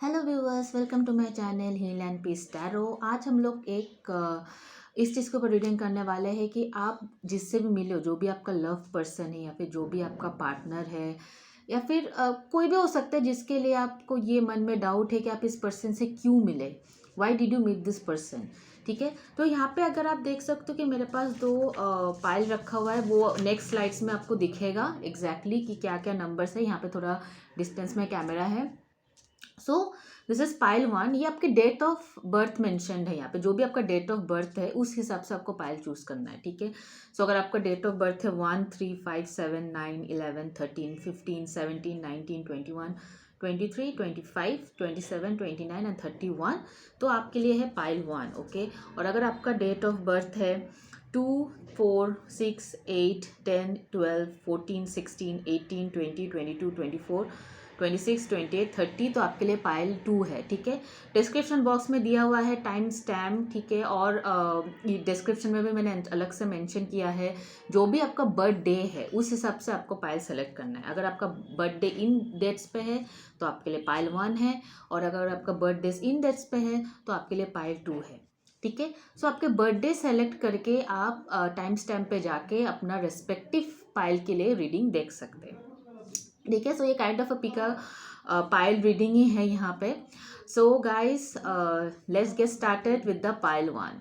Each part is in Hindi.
Hello viewers, welcome to my channel heal and peace tarot. आज हम लोग इस चीज़ के ऊपर रीडिंग करने वाले हैं कि आप जिससे भी मिले हो, जो भी आपका लव पर्सन है या फिर जो भी आपका पार्टनर है या फिर कोई भी हो सकता है जिसके लिए आपको ये मन में डाउट है कि आप इस पर्सन से क्यों मिले, why did you meet this person. ठीक है, तो यहाँ पे अगर आप देख सकते हो कि मेरे पास दो पाइल रखा हुआ है, वो नेक्स्ट स्लाइड्स में आपको दिखेगा एग्जैक्टली कि क्या क्या नंबर्स है। यहाँ पे थोड़ा डिस्टेंस में कैमरा है। सो दिस इज पाइल वन। ये आपके डेट ऑफ बर्थ मेंशनड है यहाँ पे, जो भी आपका डेट ऑफ बर्थ है उस हिसाब से आपको पाइल चूज करना है। ठीक है, सो अगर आपका डेट ऑफ बर्थ है 1, 3, 5, 7, 9, 11, 13, 15, 17, 19, 21, 23, 25, 27, 29 एंड 31, तो आपके लिए है पाइल वन। ओके, और अगर आपका डेट ऑफ बर्थ है 2, 4, 6, 8, 10, 12, 14, 16, 18, 20, 22, 24, 26, 28, 30, तो आपके लिए पाइल टू है। ठीक है, डिस्क्रिप्शन बॉक्स में दिया हुआ है टाइम स्टैम्प। ठीक है, और डिस्क्रिप्शन में भी मैंने अलग से मेंशन किया है, जो भी आपका बर्थडे है उस हिसाब से आपको पाइल सेलेक्ट करना है। अगर आपका बर्थडे इन डेट्स पे है तो आपके लिए पाइल वन है, और अगर आपका बर्थडे इन डेट्स पे है तो आपके लिए पाइल टू है। ठीक है, सो आपके बर्थडे सेलेक्ट करके आप टाइम स्टैम्प पे जाके अपना रेस्पेक्टिव पाइल के लिए रीडिंग देख सकते हैं। ठीक है, सो ये kind of a pick a pile reading ही है यहाँ पे। So guys, let's get started with the pile one.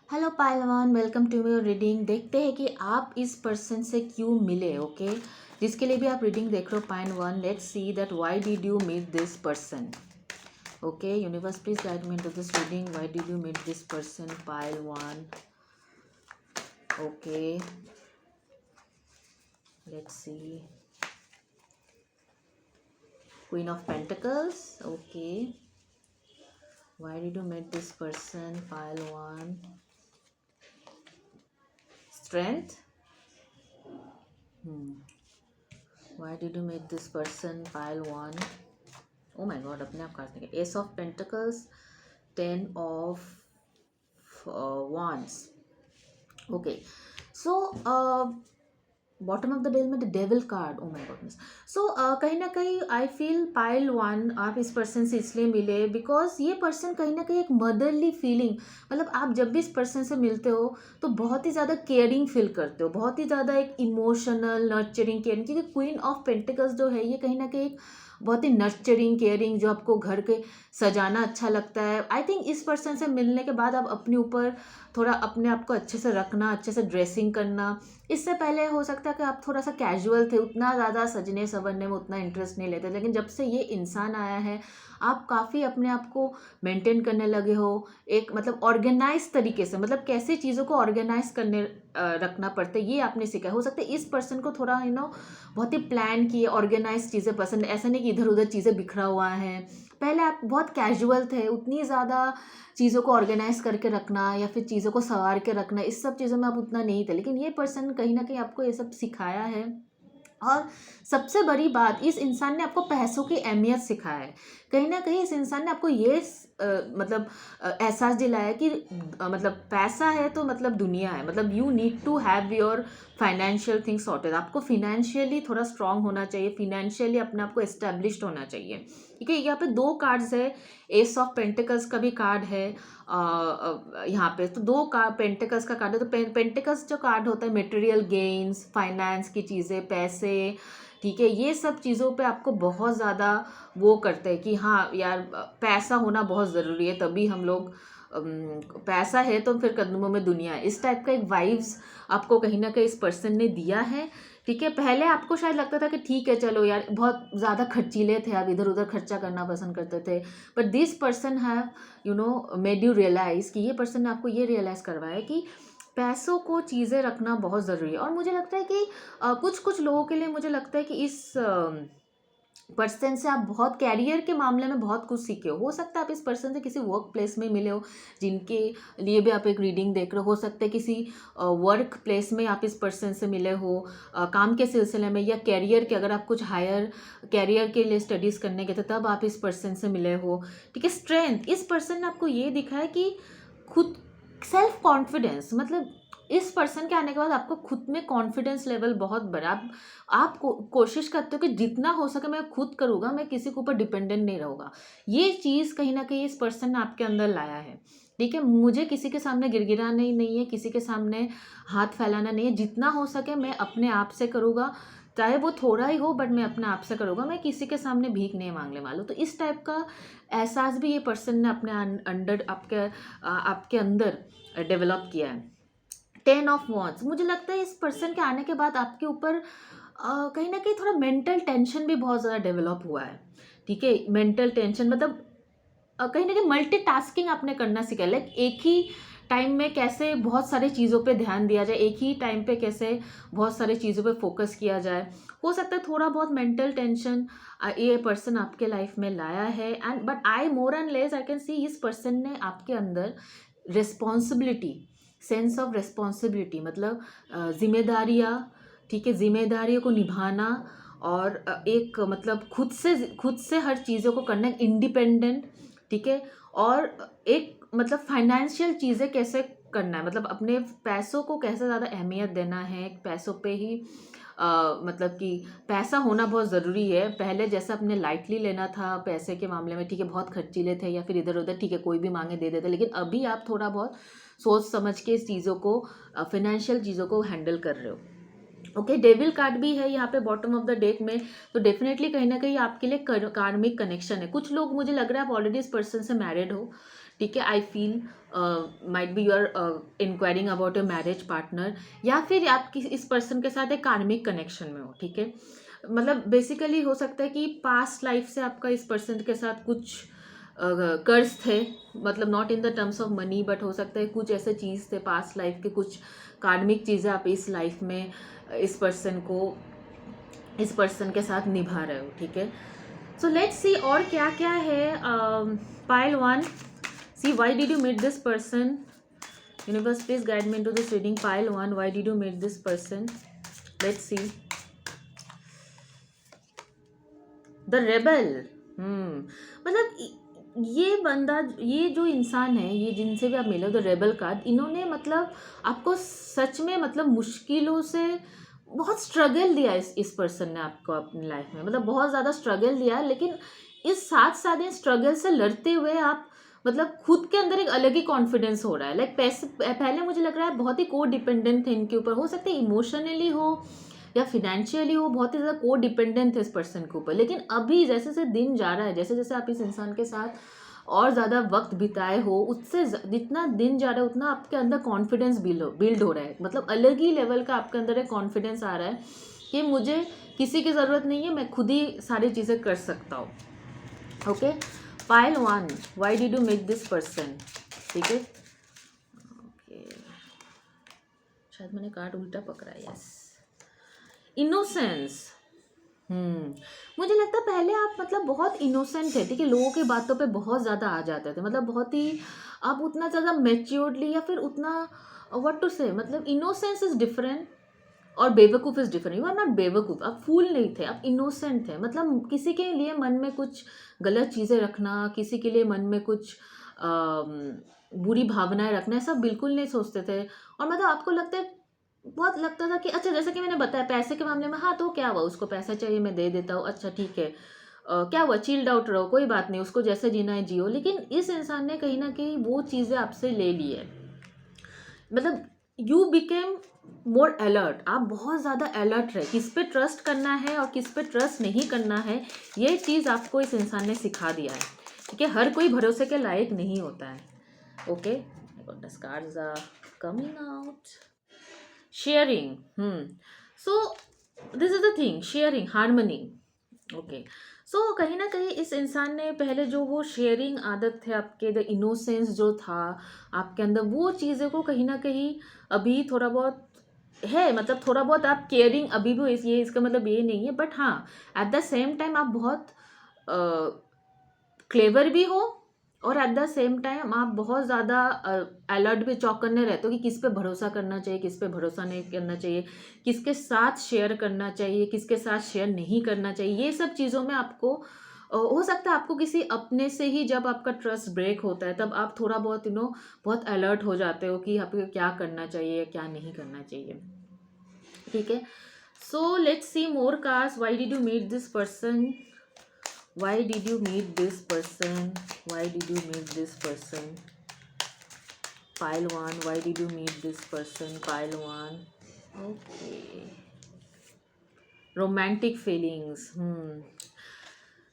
Hello pile one, welcome to your reading. देखते हैं कि आप इस पर्सन से क्यों मिले। ओके, जिसके लिए भी आप रीडिंग देख रहे हो pile one, let's see that why did you meet this person. Okay, universe, please guide me into this reading. Why did you meet this person? Pile one. Okay, let's see. Queen of Pentacles. Okay, why did you meet this person? Pile one. Strength. Why did you meet this person? Pile one. Oh my god, अपने आप काटने के Ace of Pentacles, 10 of Wands. Okay, so bottom of the deck में the devil card. Oh my goodness. So कहीं ना कहीं आई फील पाइल वन आप इस पर्सन से इसलिए मिले बिकॉज ये पर्सन कहीं ना कहीं एक मदरली फीलिंग, मतलब आप जब भी इस पर्सन से मिलते हो तो बहुत ही ज़्यादा केयरिंग फील करते हो, बहुत ही ज़्यादा एक इमोशनल नर्चरिंग केयरिंग, क्योंकि क्वीन ऑफ पेंटिकल्स जो है ये कहीं ना कहीं एक बहुत ही नर्चरिंग केयरिंग, जो आपको घर के सजाना अच्छा लगता है। आई थिंक इस पर्सन से मिलने के बाद आप अपने ऊपर थोड़ा अपने आप को अच्छे से रखना, अच्छे से ड्रेसिंग करना। इससे पहले हो सकता है कि आप थोड़ा सा कैजुअल थे, उतना ज़्यादा सजने संवरने में उतना इंटरेस्ट नहीं लेते, लेकिन जब से ये इंसान आया है आप काफ़ी अपने आप को मेंटेन करने लगे हो, एक मतलब ऑर्गेनाइज तरीके से, मतलब कैसे चीज़ों को ऑर्गेनाइज करने रखना पड़ता है ये आपने सीखा। हो सकता है इस पर्सन को थोड़ा बहुत ही प्लान किए ऑर्गेनाइज चीज़ें पसंद, ऐसा नहीं कि इधर उधर चीज़ें बिखरा हुआ है। पहले आप बहुत कैजुअल थे, उतनी ज़्यादा चीज़ों को ऑर्गेनाइज करके रखना या फिर चीज़ों को संवार के रखना, इस सब चीज़ों में आप उतना नहीं थे, लेकिन ये पर्सन कहीं ना कहीं आपको ये सब सिखाया है। और सबसे बड़ी बात, इस इंसान ने आपको पैसों की अहमियत सिखाया है। कहीं ना कहीं इस इंसान ने आपको ये मतलब एहसास दिलाया कि मतलब पैसा है तो मतलब दुनिया है, मतलब you need to have your financial things sorted. आपको फिनेंशियली थोड़ा स्ट्रांग होना चाहिए, फिनेंशियली अपने आप को एस्टेब्लिश्ड होना चाहिए। ठीक है, यहाँ पे दो कार्ड्स है, एस ऑफ पेंटिकल्स का भी कार्ड है यहाँ पे, तो दो पेंटिकल्स का कार्ड है। तो पेंटिकल्स जो कार्ड होता है मटेरियल गेन्स, फाइनेंस की चीज़ें, पैसे, ठीक है, ये सब चीज़ों पे आपको बहुत ज़्यादा वो करते हैं कि हाँ यार पैसा होना बहुत ज़रूरी है, तभी हम लोग पैसा है तो फिर कदमों में दुनिया है, इस टाइप का एक वाइब्स आपको कहीं ना कहीं इस पर्सन ने दिया है। ठीक है, पहले आपको शायद लगता था कि ठीक है चलो यार, बहुत ज़्यादा खर्चीले थे, आप इधर उधर खर्चा करना पसंद करते थे, but this person have made you realise कि ये पर्सन ने आपको ये रियलाइज़ करवाया कि पैसों को चीज़ें रखना बहुत ज़रूरी है। और मुझे लगता है कि कुछ कुछ लोगों के लिए मुझे लगता है कि इस पर्सन से आप बहुत कैरियर के मामले में बहुत कुछ सीखे हो सकता है आप इस पर्सन से किसी वर्क प्लेस में मिले हो, जिनके लिए भी आप एक रीडिंग देख रहे हो सकता है किसी वर्क प्लेस में आप इस पर्सन से मिले हो, काम के सिलसिले में या कैरियर के, अगर आप कुछ हायर कैरियर के लिए स्टडीज़ करने गए थे तब आप इस पर्सन से मिले हो। ठीक है, स्ट्रेंथ, इस पर्सन ने आपको ये दिखाया कि खुद सेल्फ कॉन्फिडेंस, मतलब इस पर्सन के आने के बाद आपको खुद में कॉन्फिडेंस लेवल बहुत बढ़ा। आप कोशिश करते हो कि जितना हो सके मैं खुद करूँगा, मैं किसी के ऊपर डिपेंडेंट नहीं रहूँगा। ये चीज़ कहीं ना कहीं इस पर्सन ने आपके अंदर लाया है, ठीक है। मुझे किसी के सामने गिड़गिड़ाना ही नहीं है, किसी के सामने हाथ फैलाना नहीं है। जितना हो सके मैं अपने आप से करूँगा, चाहे वो थोड़ा ही हो, बट मैं अपने आप से करूँगा। मैं किसी के सामने भीख नहीं मांगने वाला हूँ। तो इस टाइप का एहसास भी ये पर्सन ने अपने अंडर आपके अंदर डेवलप किया है। 10 ऑफ वॉन्ड्स, मुझे लगता है इस पर्सन के आने के बाद आपके ऊपर कहीं ना कहीं थोड़ा मेंटल टेंशन भी बहुत ज़्यादा डेवलप हुआ है, ठीक है। मेंटल टेंशन मतलब कहीं ना कहीं मल्टीटास्किंग आपने करना सीखा, लाइक एक ही टाइम में कैसे बहुत सारी चीज़ों पे ध्यान दिया जाए, एक ही टाइम पे कैसे बहुत सारी चीज़ों पे फोकस किया जाए। हो सकता है थोड़ा बहुत मेंटल टेंशन ये पर्सन आपके लाइफ में लाया है। And but I more and less I can see इस पर्सन ने आपके अंदर रिस्पॉन्सिबिलिटी, सेंस ऑफ रिस्पॉन्सिबिलिटी, मतलब जिम्मेदारियाँ, ठीक है, जिम्मेदारियों को निभाना और एक मतलब खुद से हर चीज़ों को करना, इंडिपेंडेंट, ठीक है। और एक मतलब फाइनेंशियल चीज़ें कैसे करना है, मतलब अपने पैसों को कैसे ज़्यादा अहमियत देना है, पैसों पे ही मतलब कि पैसा होना बहुत ज़रूरी है। पहले जैसा अपने लाइटली लेना था पैसे के मामले में, ठीक है, बहुत खर्चीले थे या फिर इधर उधर, ठीक है, कोई भी मांगे दे देते, लेकिन अभी आप थोड़ा बहुत सोच समझ के इस चीज़ों को, फाइनेंशियल चीज़ों को हैंडल कर रहे हो। ओके, डेविल कार्ड भी है यहाँ पे बॉटम ऑफ द डेक में, तो डेफिनेटली कहीं ना कहीं आपके लिए कार्मिक कनेक्शन है। कुछ लोग, मुझे लग रहा है आप ऑलरेडी इस पर्सन से मैरिड हो, ठीक है। I feel might be you are inquiring about a marriage partner, या फिर आप इस पर्सन के साथ एक कार्मिक कनेक्शन में हो, ठीक है। मतलब बेसिकली हो सकता है कि पास्ट लाइफ से आपका इस पर्सन के साथ कुछ कर्ज थे, मतलब not in the terms of money, but हो सकता है कुछ ऐसे चीज़ थे पास्ट लाइफ के, कुछ कार्मिक चीज़ें आप इस लाइफ में इस पर्सन के साथ निभा रहे हो, ठीक है। सो लेट्स सी और क्या क्या है। Pile 1, see why did you meet this person, universe please guide me into this reading. Pile 1, why did you meet this person, let's see. The rebel, मतलब ये बंदा, ये जो इंसान है, ये जिनसे भी आप मिले हो, द रेबल कार्ड, इन्होंने मतलब आपको सच में मतलब मुश्किलों से बहुत स्ट्रगल दिया इस पर्सन ने आपको अपनी लाइफ में, मतलब बहुत ज़्यादा स्ट्रगल दिया है। लेकिन इस साथ साथ इन स्ट्रगल से लड़ते हुए आप मतलब खुद के अंदर एक अलग ही कॉन्फिडेंस हो रहा है। लाइक पैसे पहले मुझे लग रहा है बहुत ही को डिपेंडेंट थे इनके ऊपर, हो सकता है इमोशनली हो या फिनेंशियली हो, बहुत ही ज़्यादा को डिपेंडेंट थे इस पर्सन के ऊपर। लेकिन अभी जैसे जैसे दिन जा रहा है, जैसे जैसे आप इस इंसान के साथ और ज़्यादा वक्त बिताए हो, उससे जितना दिन जा रहा है उतना आपके अंदर कॉन्फिडेंस बिल्ड हो रहा है। मतलब अलग ही लेवल का आपके अंदर एक कॉन्फिडेंस आ रहा है कि मुझे किसी की ज़रूरत नहीं है, मैं खुद ही सारी चीज़ें कर सकता हूँ। Okay, pile 1, why did you meet this person, ठीक है। ओके, शायद मैंने कार्ड उल्टा पकड़ा, यस। इनोसेंस, मुझे लगता है पहले आप मतलब बहुत इनोसेंट थे, ठीक है, लोगों के बातों पे बहुत ज़्यादा आ जाते थे, मतलब बहुत ही आप उतना ज़्यादा मेच्योर्डली या फिर उतना व्हाट टू से, मतलब इनोसेंस इज डिफरेंट और बेवकूफ़ is different. You are not बेवकूफ़, आप फूल नहीं थे, आप इनोसेंट थे। मतलब किसी के लिए मन में कुछ गलत चीज़ें रखना, किसी के लिए मन में कुछ बुरी भावनाएं रखना, ऐसा बिल्कुल नहीं सोचते थे। और मतलब आपको बहुत लगता था कि अच्छा, जैसे कि मैंने बताया पैसे के मामले में, हाँ तो क्या हुआ, उसको पैसा चाहिए मैं दे देता हूँ, अच्छा ठीक है, क्या हुआ, चिल्ड आउट रहो, कोई बात नहीं, उसको जैसे जीना है जियो। लेकिन इस इंसान ने कहीं ना कहीं वो चीज़ें आपसे ले ली है, मतलब यू बिकेम मोर अलर्ट, आप बहुत ज़्यादा अलर्ट रहे, किस पे ट्रस्ट करना है और किस पे ट्रस्ट नहीं करना है, ये चीज़ आपको इस इंसान ने सिखा दिया है, ठीक है। हर कोई भरोसे के लायक नहीं होता है। Okay, the cards are coming out. Sharing, so this is the thing, sharing, harmony. Okay, so कहीं ना कहीं इस इंसान ने पहले जो वो शेयरिंग आदत थे आपके, द इनोसेंस जो था आपके अंदर, वो चीज़ों को कहीं ना कहीं अभी थोड़ा बहुत है, मतलब थोड़ा बहुत आप केयरिंग अभी भी ये इसका मतलब ये नहीं है, बट हाँ एट द सेम टाइम आप बहुत क्लेवर भी हो और एट द सेम टाइम आप बहुत ज़्यादा अलर्ट भी, चौकन्ने रहते हो कि किस पे भरोसा करना चाहिए, किस पे भरोसा नहीं करना चाहिए, किसके साथ शेयर करना चाहिए, किसके साथ शेयर नहीं करना चाहिए। ये सब चीज़ों में आपको हो सकता है आपको किसी अपने से ही जब आपका ट्रस्ट ब्रेक होता है तब आप थोड़ा बहुत बहुत अलर्ट हो जाते हो कि आपको क्या करना चाहिए क्या नहीं करना चाहिए, ठीक है। So let's see more cards. Why did you meet this person, why did you meet this person, why did you meet this person, pile 1, why did you meet this person, pile 1, okay, romantic feelings,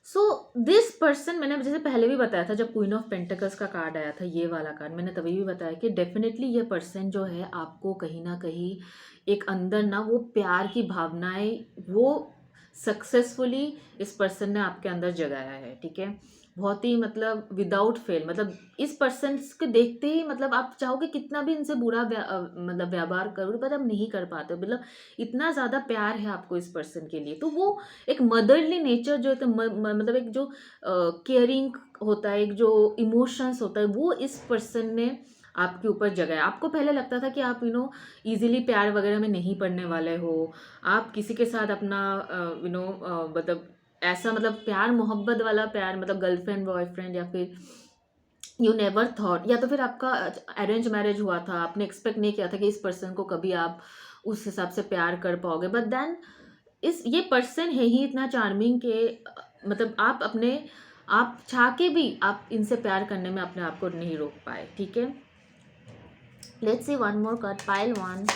so this person, मैंने जैसे पहले भी बताया था जब क्वीन ऑफ पेंटिकल्स का कार्ड आया था, ये वाला कार्ड, मैंने तभी भी बताया कि डेफिनेटली ये पर्सन जो है आपको कहीं ना कहीं एक अंदर ना वो प्यार की भावनाएं वो सक्सेसफुली इस पर्सन ने आपके अंदर जगाया है, ठीक है। बहुत ही मतलब विदाउट फेल, मतलब इस पर्सन को देखते ही मतलब आप चाहोगे कितना भी इनसे बुरा मतलब व्यवहार करो पर आप नहीं कर पाते हो, मतलब इतना ज़्यादा प्यार है आपको इस पर्सन के लिए। तो वो एक मदरली नेचर जो है तो मतलब एक जो केयरिंग होता है, एक जो इमोशंस होता है वो इस पर्सन ने आपके ऊपर जगाया। आपको पहले लगता था कि आप इजीली प्यार वगैरह में नहीं पड़ने वाले हो, आप किसी के साथ अपना मतलब ऐसा मतलब प्यार मोहब्बत वाला प्यार मतलब गर्लफ्रेंड बॉयफ्रेंड या फिर यू नेवर थॉट, या तो फिर आपका अरेंज मैरिज हुआ था, आपने एक्सपेक्ट नहीं किया था कि इस पर्सन को कभी आप उस हिसाब से प्यार कर पाओगे, बट देन इस ये पर्सन है ही इतना चार्मिंग के मतलब आप चाह के भी आप इनसे प्यार करने में अपने आप को नहीं रोक पाए, ठीक है। Let's see one more card, pile one,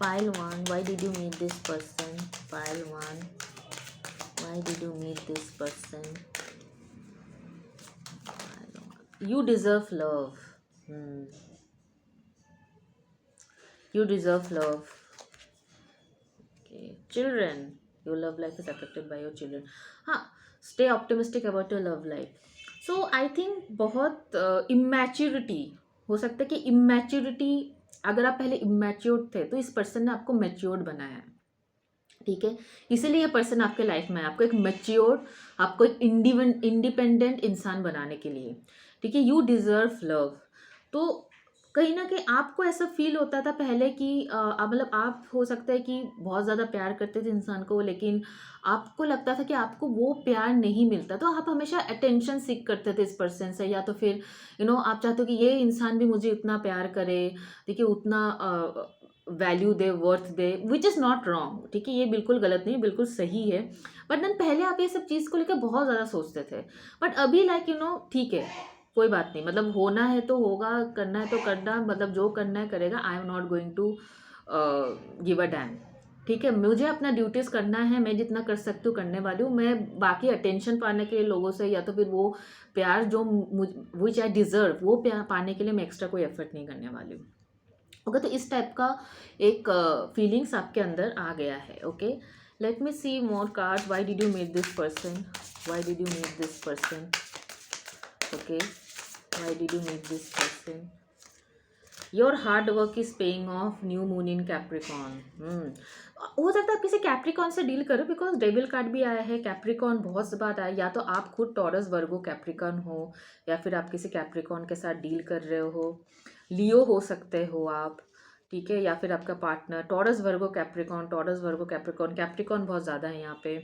why did you meet this person, pile one, why did you meet this person, you deserve love, you deserve love, okay. Children, your love life is affected by your children, हाँ, stay optimistic about your love life. So I think बहुत immaturity हो सकता है कि immaturity, अगर आप पहले immature थे तो इस पर्सन ने आपको मैच्योर्ड बनाया है, ठीक है। इसीलिए ये पर्सन आपके लाइफ में है, आपको एक मैच्योर्ड, आपको एक इंडिपेंडेंट इंसान बनाने के लिए, ठीक है। You deserve love. तो कहीं ना कहीं आपको ऐसा फील होता था पहले कि मतलब आप हो सकता है कि बहुत ज़्यादा प्यार करते थे इंसान को, लेकिन आपको लगता था कि आपको वो प्यार नहीं मिलता, तो आप हमेशा अटेंशन सीख करते थे इस पर्सन से, या तो फिर आप चाहते हो कि ये इंसान भी मुझे उतना प्यार करे, देखिए उतना value they, worth they, which is not wrong, ठीक है, ये बिल्कुल गलत नहीं, बिल्कुल सही है। बट देन पहले आप ये सब चीज़ को लेकर बहुत ज़्यादा सोचते थे, बट अभी लाइक ठीक है, कोई बात नहीं, मतलब होना है तो होगा, करना है तो करना, मतलब जो करना है करेगा, I am not going to give a damn, ठीक है। मुझे अपना ड्यूटीज़ करना है, मैं जितना कर सकती हूँ करने वाली हूँ, मैं बाकी अटेंशन पाने के लिए लोगों से या तो फिर वो प्यार जो विच आई डिज़र्व वो प्यार पाने के लिए मैं एक्स्ट्रा कोई एफर्ट नहीं करने वाली हूँ, ओके। तो इस टाइप का एक फीलिंग्स आपके अंदर आ गया है, okay. Let me see more card, why did you meet this person, why did you meet this person, okay, why did you meet this person, your hard work is paying off, new moon in Capricorn, हो सकता है आप किसी कैप्रिकॉन से डील करो, बिकॉज डेविल कार्ड भी आया है, कैप्रिकॉन बहुत से बात आया, या तो आप खुद टॉरस वर्गो कैप्रिकॉन हो, या फिर आप किसी कैप्रिकॉन के साथ डील कर रहे हो, लियो हो सकते हो आप, ठीक है, या फिर आपका partner Taurus Virgo Capricorn, Taurus Virgo Capricorn, Capricorn बहुत ज़्यादा है यहाँ पे,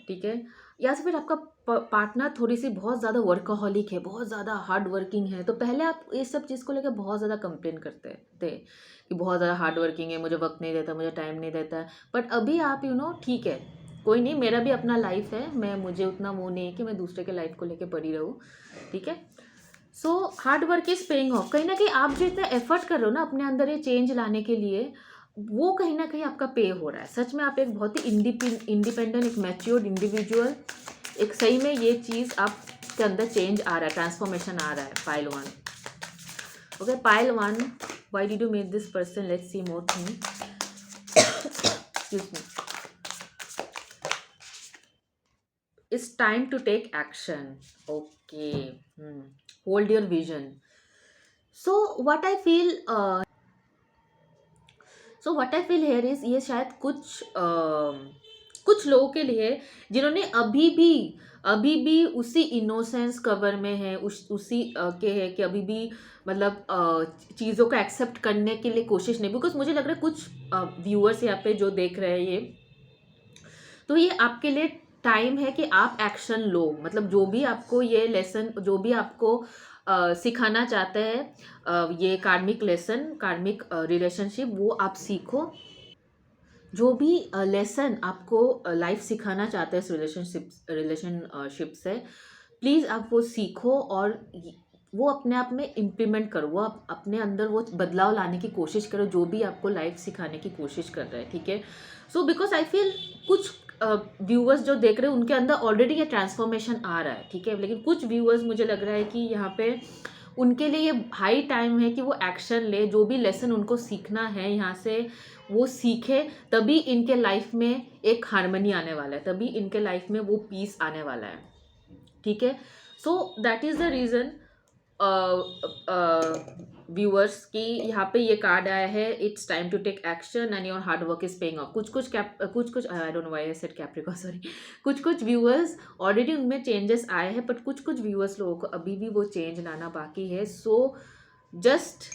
ठीक है, या फिर आपका पार्टनर थोड़ी सी बहुत ज़्यादा वर्कaholic है, बहुत ज़्यादा हार्ड वर्किंग है, तो पहले आप इस सब चीज़ को लेकर बहुत ज़्यादा कंप्लेन करते थे कि बहुत ज़्यादा हार्ड वर्किंग है, मुझे वक्त नहीं देता, मुझे टाइम नहीं देता है, बट अभी आप ठीक है, कोई नहीं, मेरा भी अपना लाइफ है, मुझे उतना वो नहीं है कि मैं दूसरे के लाइफ को लेकर पड़ी रहूँ, ठीक है। So hard work is paying of, कहीं ना कहीं आप जो इतना एफर्ट कर रहे हो ना अपने अंदर ये चेंज लाने के लिए, वो कहीं ना कहीं आपका पे हो रहा है, सच में आप एक बहुत ही इंडिपेंडेंट, एक मैच्योर्ड इंडिविजुअल, एक सही में ये चीज़ आपके अंदर चेंज आ रहा है, ट्रांसफॉर्मेशन आ रहा है। Pile one, okay, pile one, why did you meet this person, let's see more thing, excuse me, it's time to take action, okay, hold your vision. So what I feel here is, ये शायद कुछ लोगों के लिए जिन्होंने अभी भी उसी इनोसेंस कवर में है, उसी के है कि अभी भी मतलब चीज़ों को एक्सेप्ट करने के लिए कोशिश नहीं, बिकॉज मुझे लग रहा है कुछ व्यूअर्स यहाँ पे जो देख रहे हैं ये, तो ये आपके लिए टाइम है कि आप एक्शन लो, मतलब जो भी आपको ये लेसन, जो भी आपको सिखाना चाहते हैं ये कार्मिक लेसन, कार्मिक रिलेशनशिप, वो आप सीखो। जो भी लेसन आपको लाइफ सिखाना चाहते हैं इस रिलेशनशिप से, प्लीज़ आप वो सीखो और वो अपने आप में इम्प्लीमेंट करो, वो अपने अंदर वो बदलाव लाने की कोशिश करो जो भी आपको लाइफ सिखाने की कोशिश कर रहे हैं, ठीक है। सो बिकॉज आई फील कुछ व्यूअर्स जो देख रहे हैं उनके अंदर ऑलरेडी ये ट्रांसफॉर्मेशन आ रहा है, ठीक है, लेकिन कुछ व्यूअर्स मुझे लग रहा है कि यहाँ पे उनके लिए ये हाई टाइम है कि वो एक्शन ले, जो भी लेसन उनको सीखना है यहाँ से वो सीखे, तभी इनके लाइफ में एक हार्मनी आने वाला है, तभी इनके लाइफ में वो पीस आने वाला है, ठीक है। So that is the reason viewers की यहाँ पे ये कार्ड आया है, it's time to take action and your hard work is paying off. कुछ I don't know why I said Capricorn, sorry. कुछ व्यूअर्स ऑलरेडी उनमें चेंजेस आए हैं, बट कुछ व्यूअर्स लोगों को अभी भी वो चेंज लाना बाकी है। सो just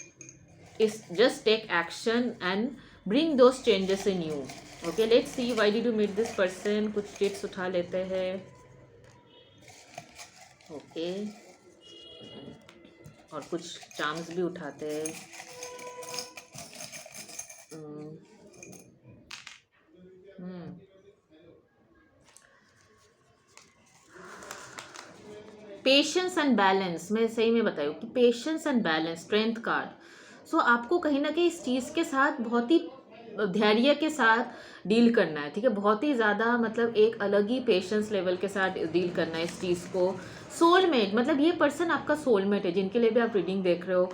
take action and bring those changes in you. Okay, let's see why did you meet this person. कुछ टिप्स उठा लेते हैं। ओके, और कुछ चार्म्स भी उठाते हैं। पेशेंस एंड बैलेंस, मैं सही में बताऊँ कि patience and balance, strength card. So आपको कहीं ना कहीं इस चीज़ के साथ बहुत ही धैर्य के साथ डील करना है, ठीक है, बहुत ही ज़्यादा, मतलब एक अलग ही पेशेंस लेवल के साथ डील करना है इस चीज़ को। सोलमेट, मतलब ये पर्सन आपका सोलमेट है, जिनके लिए भी आप रीडिंग देख रहे हो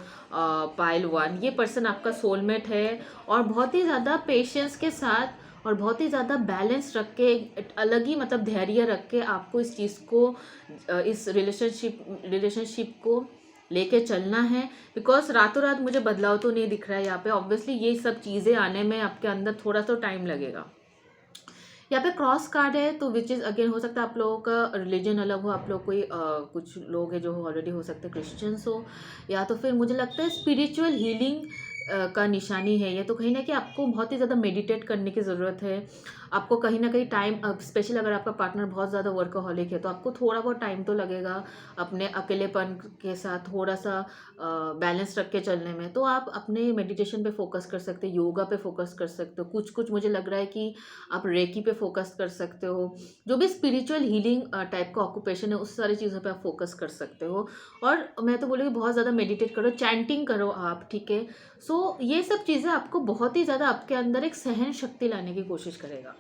पाइल 1, ये पर्सन आपका सोलमेट है, और बहुत ही ज़्यादा पेशेंस के साथ और बहुत ही ज़्यादा बैलेंस रख के, अलग ही मतलब धैर्य रख के आपको इस चीज़ को, इस रिलेशनशिप को लेके चलना है। बिकॉज रातों रात मुझे बदलाव तो नहीं दिख रहा है यहाँ पे, ऑब्वियसली ये सब चीज़ें आने में आपके अंदर थोड़ा तो टाइम लगेगा। यहाँ पे क्रॉस कार्ड है, तो विच इज़ अगेन हो सकता है आप लोगों का रिलीजन अलग हो, आप लोग कोई कुछ लोग हैं जो ऑलरेडी हो सकते हैं क्रिश्चियंस हो, या तो फिर मुझे लगता है स्पिरिचुअल हीलिंग का निशानी है ये। तो कहीं ना कहीं आपको बहुत ही ज़्यादा मेडिटेट करने की ज़रूरत है, आपको कहीं ना कहीं टाइम, स्पेशली अगर आपका पार्टनर बहुत ज़्यादा वर्कहॉलिक है तो आपको थोड़ा बहुत टाइम तो लगेगा अपने अकेलेपन के साथ थोड़ा सा बैलेंस रख के चलने में। तो आप अपने मेडिटेशन पे फोकस कर सकते हो, योगा पे फोकस कर सकते हो, कुछ मुझे लग रहा है कि आप रेकी पे फोकस कर सकते हो, जो भी स्पिरिचुअल हीलिंग टाइप का ऑक्यूपेशन है उस सारी चीज़ों पे आप फोकस कर सकते हो। और मैं तो बोलूँगी बहुत ज़्यादा मेडिटेट करो, चैंटिंग करो आप, ठीक है। सो ये सब चीज़ें आपको बहुत ही ज़्यादा आपके अंदर एक सहन शक्ति लाने की कोशिश करेगा।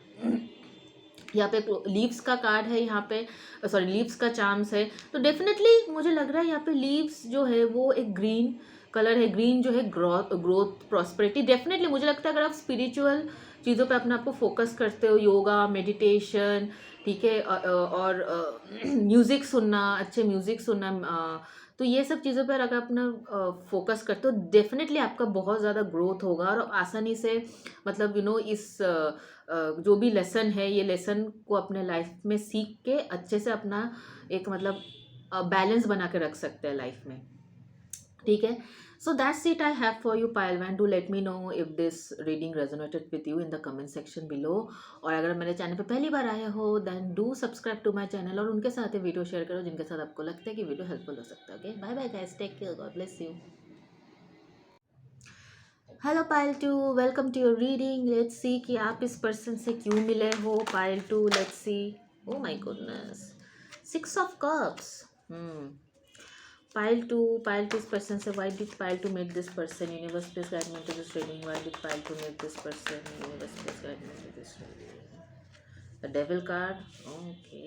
यहाँ पे लीव्स का कार्ड है, यहाँ पे सॉरी लीव्स का चार्म्स है, तो डेफिनेटली मुझे लग रहा है यहाँ पे लीव्स जो है वो एक ग्रीन कलर है, ग्रीन जो है ग्रोथ प्रॉस्पेरिटी। डेफिनेटली मुझे लगता है अगर आप स्पिरिचुअल चीज़ों पे अपने आप को फोकस करते हो, योगा, मेडिटेशन, ठीक है, और म्यूज़िक सुनना, अच्छे म्यूज़िक सुनना, तो ये सब चीज़ों पर अगर अपना फोकस करते हो डेफिनेटली आपका बहुत ज़्यादा ग्रोथ होगा, और आसानी से मतलब इस जो भी लेसन है ये लेसन को अपने लाइफ में सीख के अच्छे से अपना एक मतलब बैलेंस बना के रख सकते हैं लाइफ में, ठीक है। So that's it I have for you pile one. Do let me know if this reading resonated with you in the comment section below. और अगर मेरे चैनल पे पहली बार आए हो then do subscribe to my channel, और उनके साथ ये वीडियो शेयर करो जिनके साथ आपको लगता है कि वीडियो हेल्पफुल हो सकता है। Okay, bye bye guys, take care, God bless you. Hello pile 2, welcome to your reading. Let's see कि आप इस पर्सन से क्यों मिले हो pile 2। Let's see. Oh my goodness, 6 of cups. Pile 2 इस पर्सन से, why did pile 2 meet this person? Universe please guide me to this reading. Why did pile 2 meet this person? Universe please guide me to this reading. The devil card, okay.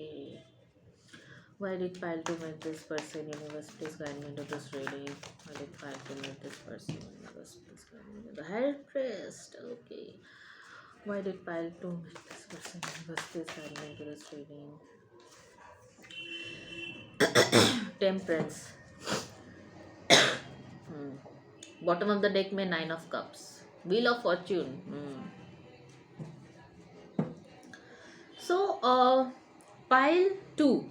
Why did Pile to meet this person? Universe, please guide me to this reading. Why did Pile to meet this person? Universe, please guide me to the High Priest. Okay. Why did Pile to meet this person? Universe, please guide me to this reading. Temperance. Bottom of the deck में 9 of Cups. Wheel of Fortune. So, Pile 2.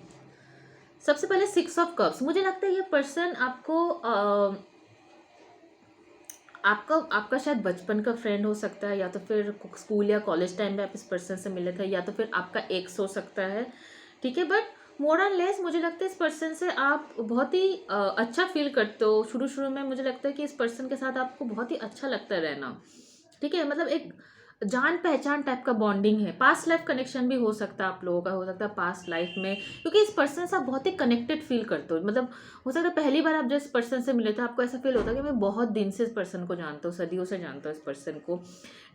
सबसे पहले 6 ऑफ कप्स। मुझे लगता है ये पर्सन आपको आपका आपका शायद बचपन का फ्रेंड हो सकता है, या तो फिर स्कूल या कॉलेज टाइम में आप इस पर्सन से मिले थे, या तो फिर आपका एक्स हो सकता है, ठीक है। बट मोर और लेस मुझे लगता है इस पर्सन से आप बहुत ही अच्छा फील करते हो। शुरू शुरू में मुझे लगता है कि इस पर्सन के साथ आपको बहुत ही अच्छा लगता है रहना, ठीक है। मतलब एक जान पहचान टाइप का बॉन्डिंग है। पास्ट लाइफ कनेक्शन भी हो सकता है आप लोगों का, हो सकता है पास्ट लाइफ में, क्योंकि इस पर्सन से आप बहुत ही कनेक्टेड फील करते हो। मतलब हो सकता है पहली बार आप जब इस पर्सन से मिले थे आपको ऐसा फील होता है कि मैं बहुत दिन से इस पर्सन को जानता हूँ, सदियों से जानता हूँ इस पर्सन को।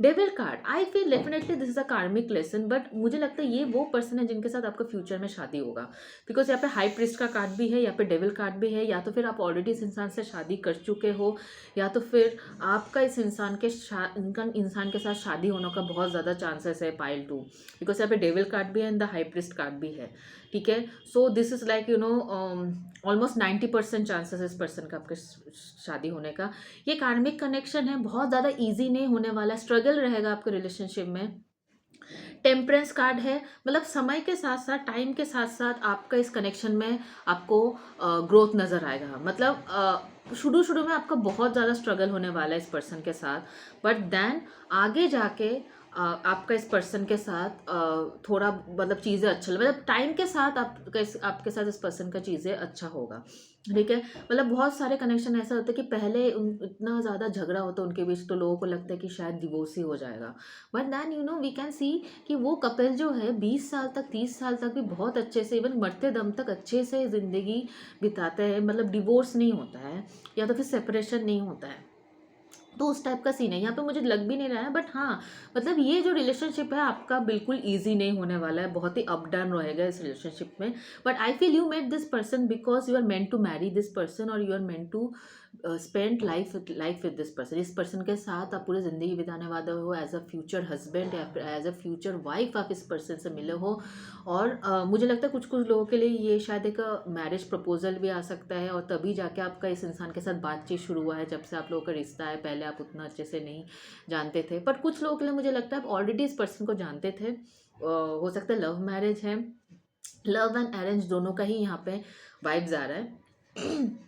Devil card, I feel definitely this is a कार्मिक लेसन, बट मुझे लगता है ये वो पर्सन है जिनके साथ आपका फ्यूचर में शादी होगा। बिकॉज यहाँ पे हाई प्रिस्ट का कार्ड भी है, यहाँ पे डेविल कार्ड भी है। या तो फिर आप ऑलरेडी इस इंसान से शादी कर चुके हो, या तो फिर आपका इस इंसान के साथ शादी होने का बहुत ज़्यादा चांसेस है पाइल टू। बिकॉज यहाँ पे डेविल कार्ड भी है and the high priest card भी है, ठीक है। सो this is like almost 90% chances इस पर्सन का आपके शादी होने का। ये कार्मिक कनेक्शन है, बहुत ज़्यादा ईजी नहीं होने वाला, स्ट्रगल रहेगा आपके रिलेशनशिप में। टेम्परेंस कार्ड है, मतलब समय के साथ साथ, टाइम के साथ साथ आपका इस कनेक्शन में आपको ग्रोथ नज़र आएगा। मतलब शुरू शुरू में आपका बहुत ज़्यादा स्ट्रगल होने वाला है इस पर्सन के साथ, बट देन आगे जाके आपका इस पर्सन के साथ थोड़ा मतलब चीज़ें अच्छा, मतलब टाइम के साथ आपके साथ इस पर्सन का चीज़ें अच्छा होगा, ठीक है। मतलब बहुत सारे कनेक्शन ऐसा होता है कि पहले इतना ज़्यादा झगड़ा होता है उनके बीच, तो लोगों को लगता है कि शायद डिवोर्स ही हो जाएगा। But then we can see कि वो कपल जो है 20 साल तक, 30 साल तक भी बहुत अच्छे से, इवन मरते दम तक अच्छे से ज़िंदगी बिताते हैं। मतलब डिवोर्स नहीं होता है, या तो फिर सेपरेशन नहीं होता है। तो उस टाइप का सीन है यहाँ पे, मुझे लग भी नहीं रहा है। बट हाँ, मतलब ये जो रिलेशनशिप है आपका बिल्कुल ईजी नहीं होने वाला है, बहुत ही अप डाउन रहेगा इस रिलेशनशिप में। But I feel you met this person because you are meant to marry this person, और you are meant to spend life with this person. इस पर्सन के साथ आप पूरी ज़िंदगी बिताने वाले हो, एज अ फ्यूचर हस्बैंड या फिर एज अ फ्यूचर वाइफ आप इस पर्सन से मिले हो। और मुझे लगता है कुछ कुछ लोगों के लिए ये शायद एक मैरिज प्रपोजल भी आ सकता है, और तभी जाके आपका इस इंसान के साथ बातचीत शुरू हुआ है। जब से आप लोगों का रिश्ता है, पहले आप उतना अच्छे से नहीं जानते थे। बट कुछ लोगों के लिए मुझे लगता है आप ऑलरेडी इस पर्सन को जानते थे। हो सकता है लव मैरिज है, लव एंड अरेंज दोनों का ही यहाँ पे वाइब्स आ रहा है।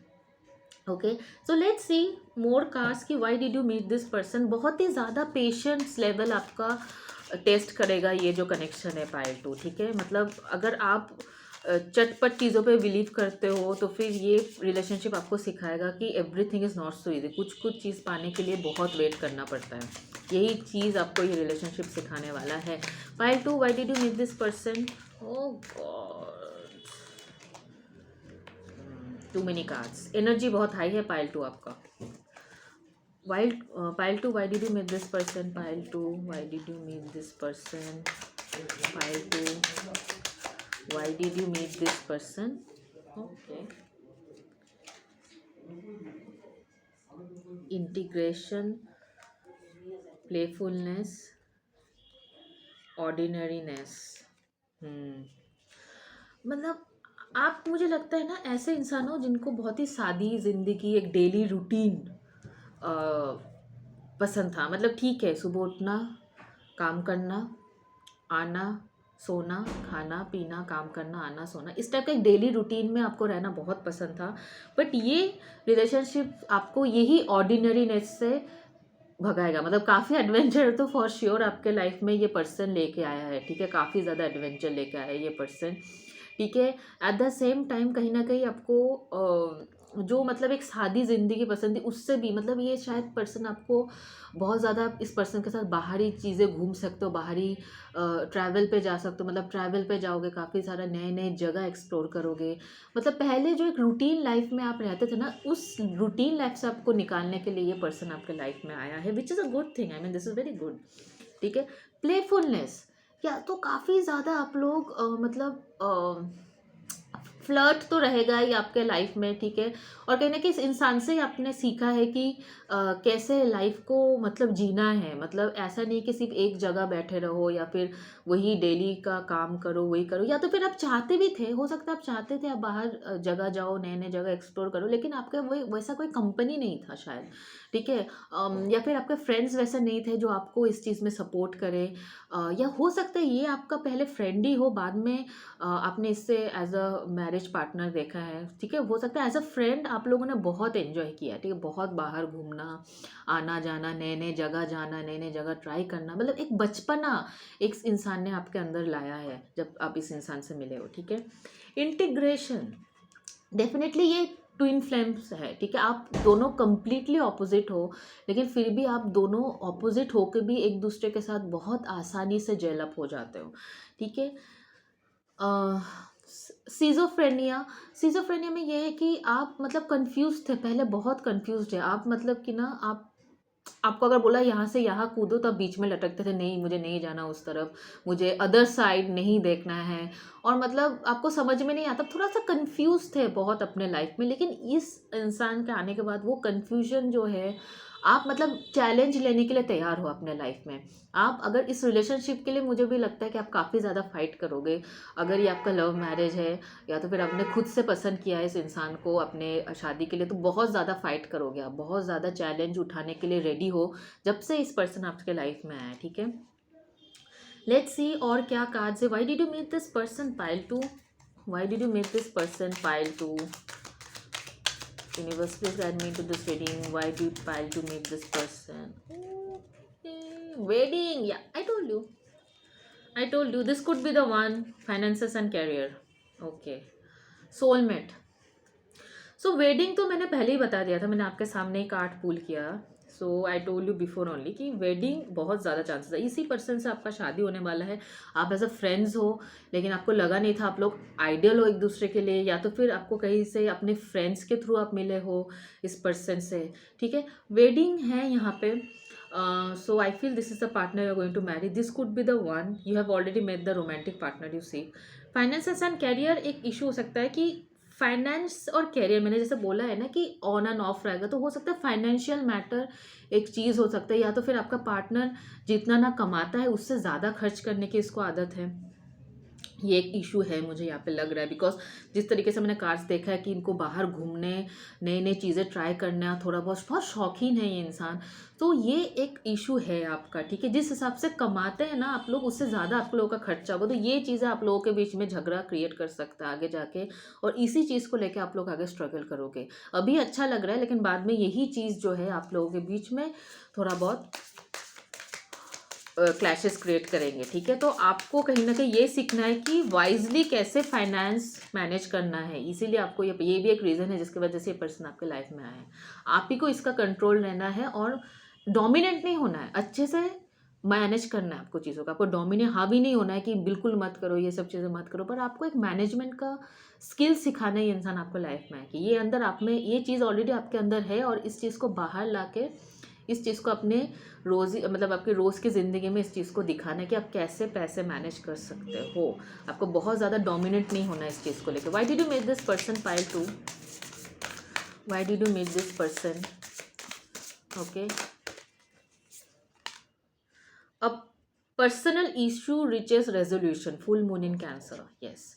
Okay, so let's see more cards कि why did you meet this person. बहुत ही ज़्यादा पेशेंस लेवल आपका टेस्ट करेगा ये जो कनेक्शन है पायल टू, ठीक है। मतलब अगर आप चटपट चीज़ों पे बिलीव करते हो तो फिर ये रिलेशनशिप आपको सिखाएगा कि everything is not so easy. कुछ कुछ चीज़ पाने के लिए बहुत वेट करना पड़ता है। यही चीज़ आपको ये रिलेशनशिप सिखाने वाला है। Pile two, why did you meet this person. Oh God, too many cards, energy बहुत हाई है पायल टू आपका। While pile 2, why did you meet this person? Pile 2, why did you meet this person? Pile 2, why did you meet this person? Okay. Integration, playfulness, ordinariness. मतलब आप, मुझे लगता है ना, ऐसे इंसान हो जिनको बहुत ही सादी ज़िंदगी, एक डेली रूटीन पसंद था। मतलब ठीक है, सुबह उठना, काम करना, आना, सोना, खाना पीना, काम करना, आना सोना, इस टाइप का एक डेली रूटीन में आपको रहना बहुत पसंद था। बट ये रिलेशनशिप आपको यही ऑर्डिनरीनेस से भगाएगा। मतलब काफ़ी एडवेंचर तो फॉर श्योर आपके लाइफ में ये पर्सन लेके आया है, ठीक है। काफ़ी ज़्यादा एडवेंचर लेके आया है ये पर्सन, ठीक है। एट द सेम टाइम कहीं ना कहीं आपको जो मतलब एक सादी ज़िंदगी पसंद थी उससे भी, मतलब ये शायद पर्सन आपको बहुत ज़्यादा, इस पर्सन के साथ बाहरी चीज़ें घूम सकते हो, बाहरी ट्रैवल पे जा सकते हो। मतलब ट्रैवल पे जाओगे, काफ़ी सारा नए नए जगह एक्सप्लोर करोगे। मतलब पहले जो एक रूटीन लाइफ में आप रहते थे ना, उस रूटीन लाइफ से आपको निकालने के लिए ये पर्सन आपके लाइफ में आया है, which is a good thing. I mean this is very good, ठीक है। प्लेफुलनेस, या तो काफ़ी ज़्यादा आप लोग मतलब फ्लर्ट तो रहेगा ही आपके लाइफ में, ठीक है। और कहीं ना कहीं इस इंसान से ही आपने सीखा है कि कैसे लाइफ को मतलब जीना है। मतलब ऐसा नहीं कि सिर्फ एक जगह बैठे रहो, या फिर वही डेली का काम करो, वही करो। या तो फिर आप चाहते भी थे, हो सकता है आप चाहते थे आप बाहर जगह जाओ, नए नए जगह एक्सप्लोर करो, लेकिन आपका वही वैसा कोई कंपनी नहीं था शायद, ठीक है। या फिर आपके फ्रेंड्स वैसे नहीं थे जो आपको इस चीज़ में सपोर्ट करे। या हो सकता है ये आपका पहले फ्रेंड ही हो, बाद में आपने इससे एज अ मैरिज पार्टनर देखा है, ठीक है। हो सकता है एज अ फ्रेंड आप लोगों ने बहुत एंजॉय किया, ठीक है, बहुत बाहर घूमना, आना जाना, नए नए जगह जाना, नए नए जगह ट्राई करना, मतलब एक बचपना एक इंसान ने आपके अंदर लाया है जब आप इस इंसान से मिले हो, ठीक है। इंटीग्रेशन, डेफिनेटली ये ट्विन फ्लेम्स है, ठीक है। आप दोनों कंप्लीटली ऑपोजिट हो, लेकिन फिर भी आप दोनों ऑपोजिट होकर भी एक दूसरे के साथ बहुत आसानी से जेल अप हो जाते हो, ठीक है। सीजोफ्रेनिया, सीजोफ्रेनिया में ये है कि आप मतलब कंफ्यूज थे, पहले बहुत कंफ्यूज है आप, मतलब कि ना आप, आपको अगर बोला यहाँ से यहाँ कूदो तो आप बीच में लटकते थे, नहीं मुझे नहीं जाना उस तरफ, मुझे अदर साइड नहीं देखना है, और मतलब आपको समझ में नहीं आता, थोड़ा सा कंफ्यूज थे बहुत अपने लाइफ में। लेकिन इस इंसान के आने के बाद वो कंफ्यूजन जो है, आप मतलब चैलेंज लेने के लिए तैयार हो अपने लाइफ में। आप अगर इस रिलेशनशिप के लिए, मुझे भी लगता है कि आप काफ़ी ज़्यादा फाइट करोगे। अगर ये आपका लव मैरिज है या तो फिर आपने खुद से पसंद किया है इस इंसान को अपने शादी के लिए, तो बहुत ज़्यादा फाइट करोगे आप, बहुत ज़्यादा चैलेंज उठाने के लिए रेडी हो जब से इस पर्सन आपके लाइफ में आया है, ठीक है। लेट्स सी और क्या कार्ड्स है। Why did you meet this person, pile 2। Why did you meet this person, pile 2। Universe, please guide me to this reading. Why do you pile to meet this person? Okay. Wedding, yeah, I told you. I told you this could be the one. Finances and career. Okay. Soulmate. So wedding तो मैंने पहले ही बता दिया था, मैंने आपके सामने ही कार्ड पुल किया। So I told you before only कि वेडिंग बहुत ज़्यादा चांसेस है, इसी पर्सन से आपका शादी होने वाला है। आप एज अ फ्रेंड्स हो, लेकिन आपको लगा नहीं था आप लोग आइडियल हो एक दूसरे के लिए, या तो फिर आपको कहीं से अपने फ्रेंड्स के थ्रू आप मिले हो इस पर्सन से, ठीक है। वेडिंग है यहाँ पे। So I feel this is the partner you are going to marry, this could be the one, you have already met the romantic partner you see. Finances and career, एक इशू हो सकता है कि फाइनेंस और कैरियर, मैंने जैसे बोला है ना कि ऑन एंड ऑफ रहेगा, तो हो सकता है फाइनेंशियल मैटर एक चीज़ हो सकता है, या तो फिर आपका पार्टनर जितना ना कमाता है उससे ज़्यादा खर्च करने की इसको आदत है। ये एक इशू है मुझे यहाँ पे लग रहा है, बिकॉज जिस तरीके से मैंने कार्ड्स देखा है कि इनको बाहर घूमने, नई नई चीज़ें ट्राई करना, थोड़ा बहुत शौकीन है ये इंसान, तो ये एक इशू है आपका, ठीक है। जिस हिसाब से कमाते हैं ना आप लोग, उससे ज़्यादा आप लोगों का खर्चा होगा, तो ये चीज़ें आप लोगों के बीच में झगड़ा क्रिएट कर सकता है आगे जाके, और इसी चीज़ को लेकर आप लोग आगे स्ट्रगल करोगे। अभी अच्छा लग रहा है, लेकिन बाद में यही चीज़ जो है आप लोगों के बीच में थोड़ा बहुत क्लैशेस क्रिएट करेंगे, ठीक है। तो आपको कहीं ना कहीं ये सीखना है कि वाइजली कैसे फाइनेंस मैनेज करना है, इसीलिए आपको ये भी एक रीज़न है जिसकी वजह से ये पर्सन आपके लाइफ में आया है। आप ही को इसका कंट्रोल रहना है और डोमिनेंट नहीं होना है, अच्छे से मैनेज करना है आपको चीज़ों का। आपको डोमिनेट हावी नहीं होना है कि बिल्कुल मत करो, ये सब चीज़ें मत करो, पर आपको एक मैनेजमेंट का स्किल सिखाना है ये इंसान आपको लाइफ में है, कि ये अंदर आप में ये चीज़ ऑलरेडी आपके अंदर है, और इस चीज़ को बाहर ला के इस चीज़ को अपने रोज़ी मतलब आपके रोज़ की ज़िंदगी में इस चीज़ को दिखाना है कि आप कैसे पैसे मैनेज कर सकते हो। आपको बहुत ज़्यादा डोमिनेट नहीं होना है इस चीज़ को लेकर। Why did you make this person, pile 2। Why did you make this person, okay. A personal issue reaches resolution, full moon in cancer, yes.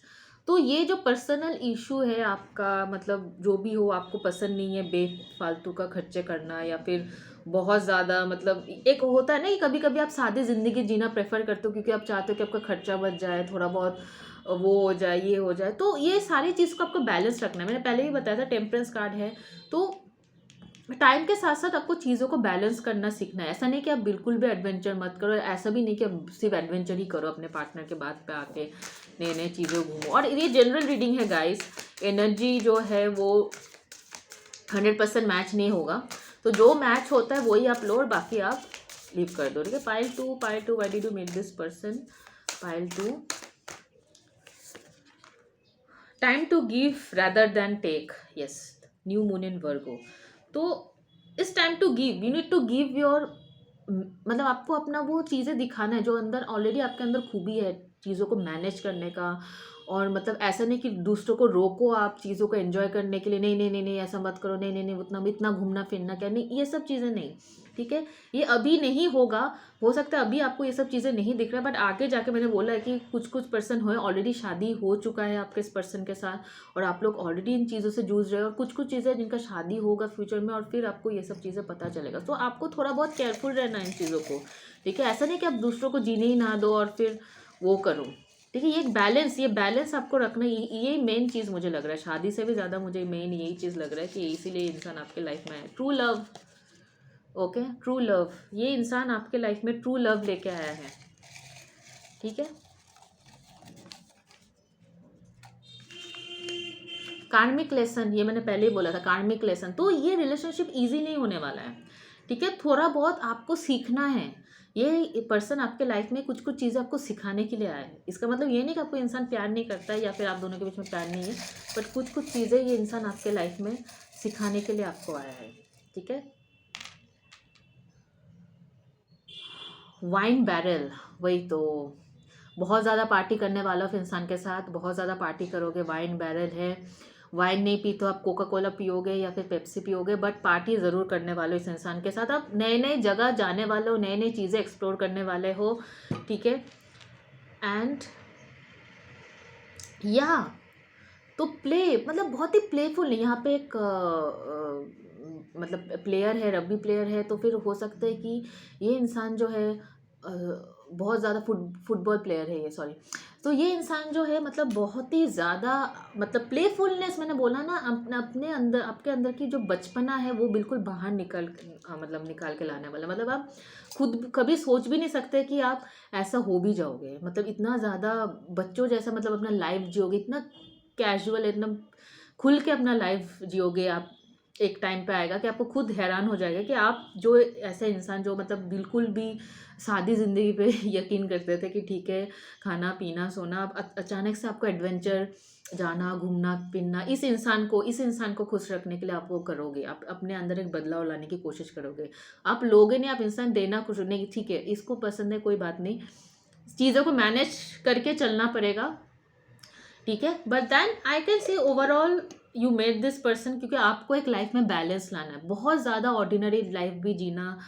तो ये जो पर्सनल इशू है आपका, मतलब जो भी हो, आपको पसंद नहीं है बेफालतू का खर्चे करना, या फिर बहुत ज़्यादा, मतलब एक होता है ना कि कभी कभी आप सादी ज़िंदगी जीना प्रेफर करते हो क्योंकि आप चाहते हो कि आपका खर्चा बच जाए, थोड़ा बहुत वो हो जाए, ये हो जाए, तो ये सारी चीज़ को आपको बैलेंस रखना है। मैंने पहले भी बताया था, टेम्परेंस कार्ड है, तो टाइम के साथ साथ आपको चीज़ों को बैलेंस करना सीखना है। ऐसा नहीं कि आप बिल्कुल भी एडवेंचर मत करो, ऐसा भी नहीं कि आप सिर्फ एडवेंचर ही करो अपने पार्टनर के बाद पे आके नए नए चीज़ें घूमो। और ये जनरल रीडिंग है गाइस, एनर्जी जो है वो 100% मैच नहीं होगा, तो जो मैच होता है वही आप लो और बाकी आप लीव कर दो, ठीक है। Pile 2, why did you meet this person, pile 2। Time to give rather then take, yes, new moon in Virgo. तो इस time to give, you need to give your, मतलब आपको अपना वो चीज़ें दिखाना है जो अंदर ऑलरेडी आपके अंदर खूबी है चीज़ों को मैनेज करने का। और मतलब ऐसा नहीं कि दूसरों को रोको आप चीज़ों को एंजॉय करने के लिए, नहीं नहीं नहीं नहीं ऐसा मत करो, नहीं नहीं नहीं उतना इतना घूमना फिरना क्या, नहीं, ये सब चीज़ें नहीं, ठीक है। ये अभी नहीं होगा, हो सकता है अभी आपको ये सब चीज़ें नहीं दिख रहा है, बट आगे जाके मैंने बोला है कि कुछ कुछ पर्सन हो, ऑलरेडी शादी हो चुका है आपके इस पर्सन के साथ, और आप लोग ऑलरेडी इन चीज़ों से जूझ रहे हो, और कुछ कुछ चीज़ें जिनका शादी होगा फ्यूचर में, और फिर आपको ये सब चीज़ें पता चलेगा। तो आपको थोड़ा बहुत केयरफुल रहना है इन चीज़ों को, ठीक है। ऐसा नहीं कि आप दूसरों को जीने ही ना दो और फिर वो करो, ठीक है, ये बैलेंस आपको रखना, ये मेन चीज़ मुझे लग रहा है, शादी से भी ज़्यादा मुझे मेन यही चीज़ लग रहा है कि इसीलिए इंसान आपके लाइफ में है, true love. Okay, true love, ये इंसान आपके लाइफ में ट्रू लव लेके आया है। ठीक है, कार्मिक लेसन, ये मैंने पहले ही बोला था, कार्मिक लेसन। तो ये रिलेशनशिप इजी नहीं होने वाला है। ठीक है, थोड़ा बहुत आपको सीखना है। ये पर्सन आपके लाइफ में कुछ कुछ चीज़ें आपको सिखाने के लिए आया है। इसका मतलब ये नहीं कि आपको इंसान प्यार नहीं करता है या फिर आप दोनों के बीच में प्यार नहीं है, बट कुछ कुछ चीज़ें ये इंसान आपके लाइफ में सिखाने के लिए आपको आया है। ठीक है, वाइन बैरल, वही तो, बहुत ज़्यादा पार्टी करने वाला उस इंसान के साथ, बहुत ज़्यादा पार्टी करोगे, वाइन बैरल है। वाइन नहीं पी तो आप कोका कोला पियोगे या फिर पेप्सी पियोगे, बट पार्टी ज़रूर करने वाले हो इस इंसान के साथ। आप नए नए जगह जाने वाले हो, नई नई चीज़ें एक्सप्लोर करने वाले हो। ठीक है, एंड या तो प्ले, मतलब बहुत ही प्लेफुल है यहाँ पे एक मतलब प्लेयर है, रग्बी प्लेयर है, तो फिर हो सकता है कि ये इंसान जो है बहुत ज़्यादा फुटबॉल प्लेयर है ये, सॉरी। तो ये इंसान जो है मतलब बहुत ही ज़्यादा, मतलब प्लेफुलनेस, मैंने बोला ना, अपने अंदर, आपके अंदर की जो बचपना है वो बिल्कुल बाहर मतलब निकाल के लाने वाला। मतलब आप खुद कभी सोच भी नहीं सकते कि आप ऐसा हो भी जाओगे, मतलब इतना ज़्यादा बच्चों जैसा, मतलब अपना लाइफ जियोगे, इतना कैजुअल, एकदम खुल के अपना लाइफ जियोगे आप। एक टाइम पे आएगा कि आपको खुद हैरान हो जाएगा कि आप जो ऐसे इंसान जो मतलब बिल्कुल भी सादी ज़िंदगी पे यकीन करते थे कि ठीक है, खाना पीना सोना, अब अचानक से आपको एडवेंचर, जाना घूमना फिरना, इस इंसान को खुश रखने के लिए आप वो करोगे, आप अपने अंदर एक बदलाव लाने की कोशिश करोगे। आप लोगे नहीं, आप इंसान देना खुश नहीं, ठीक है इसको पसंद है कोई बात नहीं, चीज़ों को मैनेज करके चलना पड़ेगा। ठीक है, but then I can say overall you made this person, क्योंकि आपको एक लाइफ में बैलेंस लाना है। बहुत ज़्यादा ऑर्डिनरी लाइफ भी जीना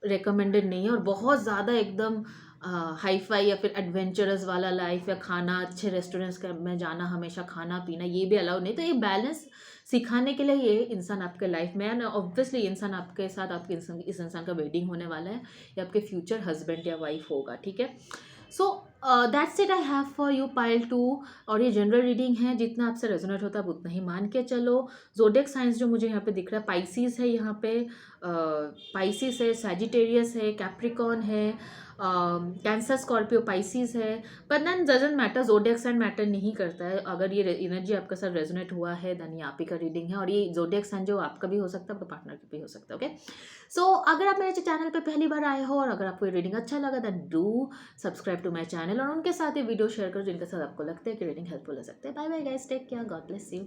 रिकमेंडेड नहीं है, और बहुत ज़्यादा एकदम हाई फाई या फिर एडवेंचरस वाला लाइफ, या खाना अच्छे रेस्टोरेंट्स में जाना, हमेशा खाना पीना, ये भी अलाउ नहीं। तो ये बैलेंस सिखाने के लिए ये इंसान आपके लाइफ में है, ना ऑब्वियसली इंसान आपके साथ, आपके इंसान, इस इंसान का वेडिंग होने वाला है, या आपके फ्यूचर हस्बैंड या वाइफ होगा। ठीक है, so that's it I have for you pile 2। और ये जनरल रीडिंग है, जितना आपसे रेजोनेट होता है आप उतना ही मान के चलो। जोडिएक साइंस जो मुझे यहाँ पे दिख रहा है, पाइसिस है यहाँ पे, पाइसिस है, सैजिटेरियस है, कैप्रिकॉन है, कैंसर, स्कॉर्पियो, पाइसिस है। पर then doesn't matter, zodiac sign matter नहीं करता है। अगर ये एनर्जी आपके साथ रेजोनेट हुआ है देन ये आप ही का रीडिंग है, और ये जोडिएक साइन जो आपका भी हो सकता है, आपका पार्टनर का भी हो सकता है। ओके, सो अगर आप मेरे चैनल पे पहली बार आए हो और अगर आपको ये रीडिंग अच्छा लगा then do subscribe to my channel, और उनके साथ ये वीडियो शेयर करो जिनके साथ आपको लगता है कि रीडिंग हेल्पफुल हो सकते हैं। Bye bye guys, take care, God bless you.